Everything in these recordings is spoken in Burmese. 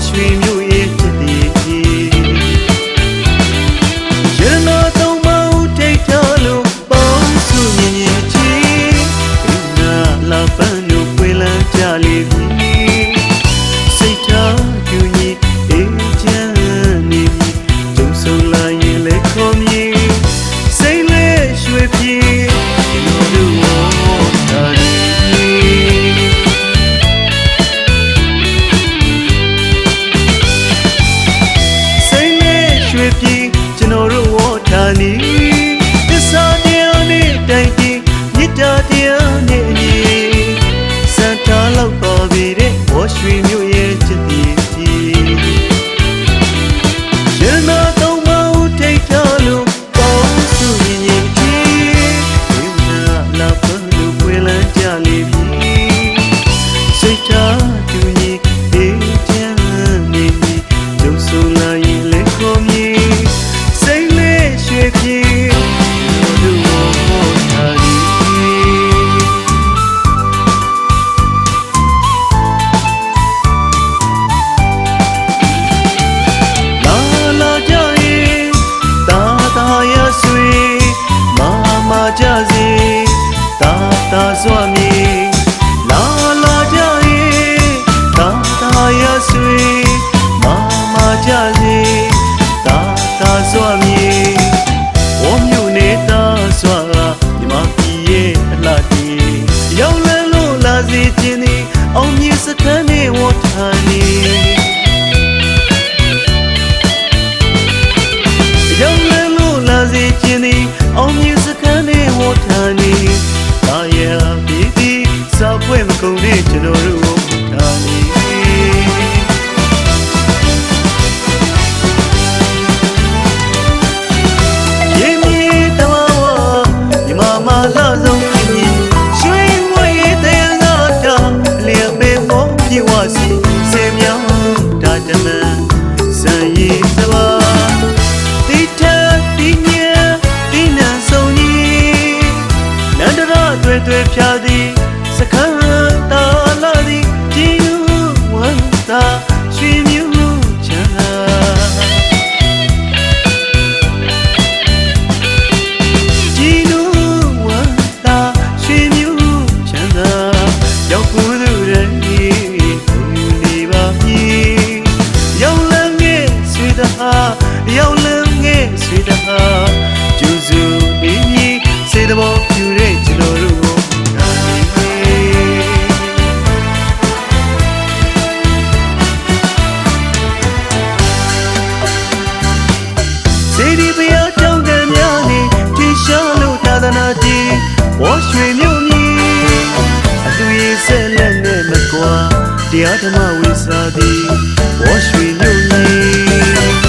ရွှေမြို့ရဲ့ချစ်တီရတနာသုံးမဦးထိတ်ထားလို့ပေါင်းစုမြင်မြင်ချီဒီနာလာပန်းတို့ပွေလန်းကြလေပြီစိတ်ထားကျူညီအေးချမ်းနေပြီကြုံဆုံလာရင်လေခေါ်မြေစိတ်လေးရွှေပြေကျွန်တော်တို့တာရီကျွန်တော်တို့ဝတ်ထားနေသစ္စာတရားနဲ့တိုင်တည်မေတ္တာတရားနဲ့အညီစံထားလောက်ပါပြီတဲ့ဘောရွှေမြို့ရဲ့ချစ်တီရတနာသုံးမဦးထိတ်ထားလို့ပေါင်းစုရင်ရင်ချီဝိညာလာပန်းလို့ပွေလန်းကြလေပြီစိတ်ထားကျူညီအေးချမ်းနေပြီကြုံဆုံလာရင်လေခေါ်မြေကြစေတာတာစွာမြေလာလာကြရဲ့တာတာရဆွေမမကြစေတာတာစွာမြေဝမြို့နေတာစွာဒီမပြည်ရဲ့အလှတီရောက်လန်းလို့လာစေခြင်းဒီအောင်မြေစခန်းနဲ့ဝတ်ထားနေရောက်လန်းလို့လာစေခြင်းဒီအောင်မြေစခန်းနဲ့ဝတ်ထားနေလာရပြည်သည်စာပွဲမကုန်တဲ့ကျွန်တော်တို့ဝတ်ထားနေရေမြေတဝဝဒီမှာမလာဆုံးကြီးရွှေမွေတဲ့ငါတာလျက်ပေဖို့ပြေဝစီစေမြောင်းတာတမန်ဇန်ရည်သဘာတိထတိညတိနံဆုံးကြီးနန္ဒရတွေ့ဖြာသည်စခန်းတာလာသည်ကြည်ယူဝမ်းသာရွှေမြို့ချမ်းကြည်ယူဝမ်းသာရွှေမြို့ချမ်းသာရောက်ကူသူရဲ့နေပါပြီရောက်လန်းငယ်ဆွေတဟာရောက်လန်းငယ်ဆွေတဟာကျူစုအင်းကြီးစေတဘောပြူတဲ့ကျွန်တော်တို့စေဒီပြာကြောင့်တည်းများနေထိရှားလို့သာသနာတည်ဘောရွှေမြို့ကြီးအတူရေးဆက်လက်နဲ့မကွာတရားဓမ္မဝိစာသည်ဘောရွှေမြို့ကြီး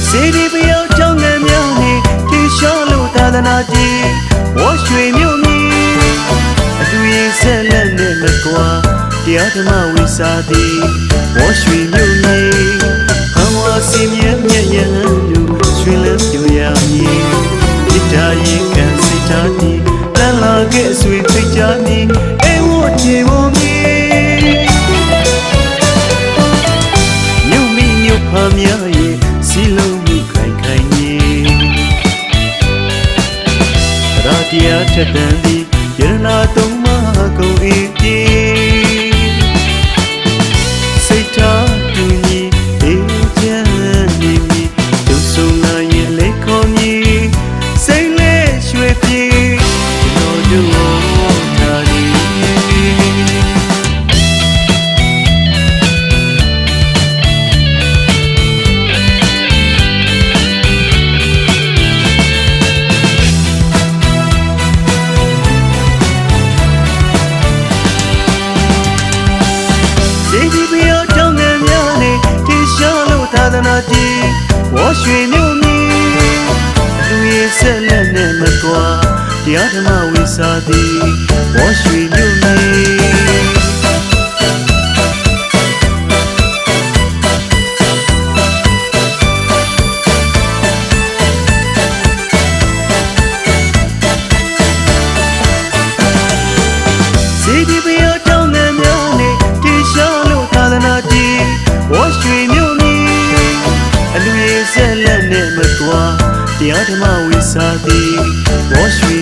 စေဒီပြာကြောင့်တည်းများနေထိရှားလို့သာသနာတည်ဘောရွှေမြို့ကြီးအတူရေးဆက်လက်နဲ့မကွာတရားဓမ္မဝိစာသည်ဘောရွှေမြို့ကြီးဟံဝါစီမြဲမြဲရန်လို့ရွှေလန်းပြရမည်မြစ်တာရင်ကံစိတ်ထားသည်တန်လာခဲ့ဆွေသိကြမည်အေဝတ်ချေဖို့မည်မြုပ်မိမြုပ်ဖာများရဲ့စီလုံးမှုခိုင်ခိုင်ကြီးရာတရားထက်တန်သည်ရတနာသုံးမကုန်အေးပြေစိတ်ထားတူညီအေးချမ်းနေပြီကြုံဆုံလာရင်လေခေါ်မည်စိတ်လေးရွှေပြေကျွန်တော်တို့ထားနေသာသနာတည်ဘောရွှေမြို့ကြီးလူရေးဆက်လက်နဲ့မကွာတရားဓမ္မဝိစာသည်ဘောရွှေမြို့ကြီး စေတီပယောတောင်းငံများနဲ့တေရှားလို့သာသနာတည်ဝါရွှေမြို့မီအလူရေးဆက်လက်နဲ့မကွာတရားဓမ္မဝိစာသည်ဝါရွှေ